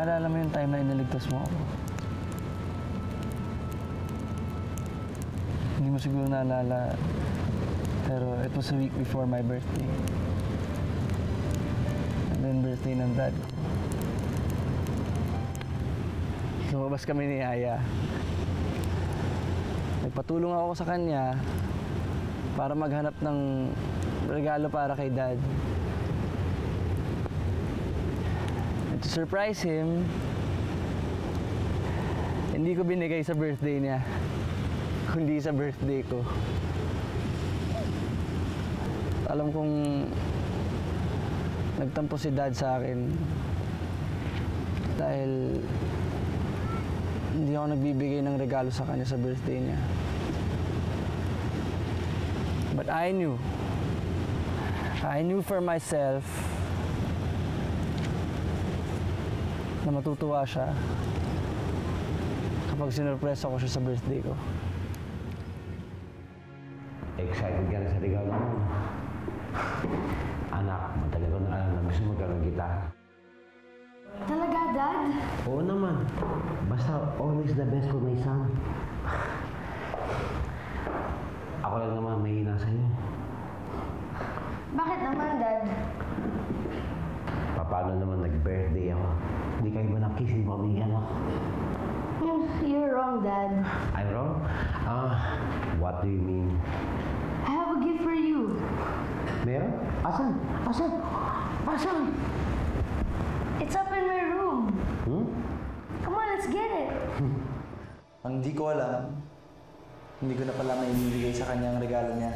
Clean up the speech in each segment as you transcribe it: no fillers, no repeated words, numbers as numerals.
Naalala mo yung time na iniligtas mo ako? Hindi mo siguro naalala, pero it was a week before my birthday. And then birthday ng dad ko. Lumabas kami ni Aya. Nagpatulong ako sa kanya para maghanap ng regalo para kay dad. And to surprise him, hindi ko binigay sa birthday niya, kundi sa birthday ko. Alam kong nagtampo si dad sa akin dahil hindi ako nagbibigay ng regalo sa kanya sa birthday niya. But I knew for myself na matutuwa siya kapag sinurpresa ko siya sa birthday ko. Excited ka na sa regalo mo? Anak, matagal ko na alam na gusto magkaroon kita. Talaga, Dad? Oo naman. Basta always the best for my son. Ako lang naman mahina sa'yo. Bakit naman, Dad? Paano naman nag-birthday ako? Hindi kayo ba nakissing mo, anak? You're wrong, Dad. I'm wrong? What do you mean? I have a gift for you. Meron? Asan? Asan? Asan? It's up in my room. Come on, let's get it. Ang di ko alam, hindi ko na pala maibibigay sa kanya ang regalo niya.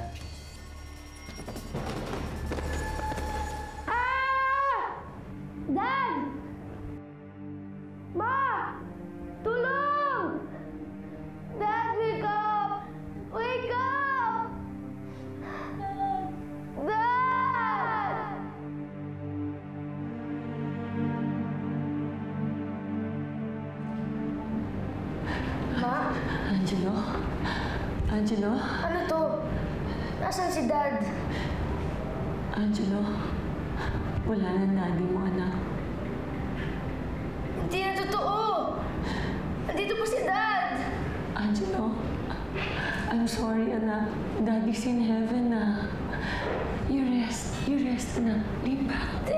Dad! Ma! Tulong! Dad, wake up! Wake up! Dad! Ma? Angelo? Angelo? Ano to? Nasaan si Dad? Angelo? Wala na daddy mo, anak. Hindi na totoo! Nandito po si Dad! Angelo? I'm sorry, anak. Daddy's in heaven, na. You rest, anak. Lean back.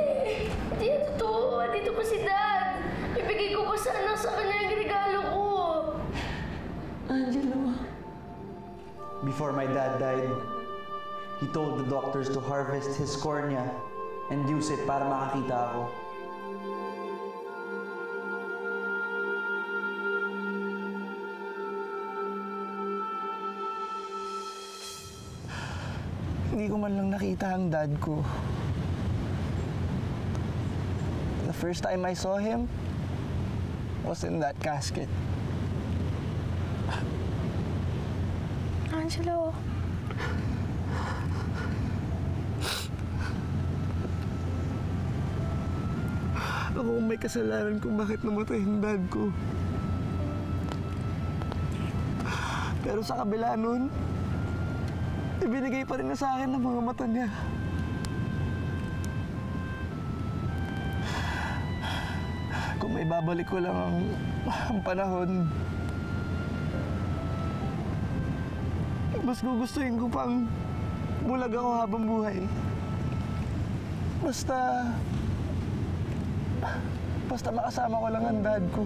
Hindi na totoo! Nandito po si Dad! Ibigay ko pa sana sa kanya yung regalo ko! Angelo? Before my dad died, he told the doctors to harvest his cornea and use it para makakita ako. Hindi ko man lang nakita ang dad ko. The first time I saw him was in that casket. Angelo. Ako may kasalanan kung bakit namatay ang dad ko. Pero sa kabila nun, ibinigay pa rin na sa akin ng mga mata niya. Kung may babalik ko lang ang panahon, mas gugustuhin ko pang bulag ako habang buhay. Basta makasama ko lang ang dad ko.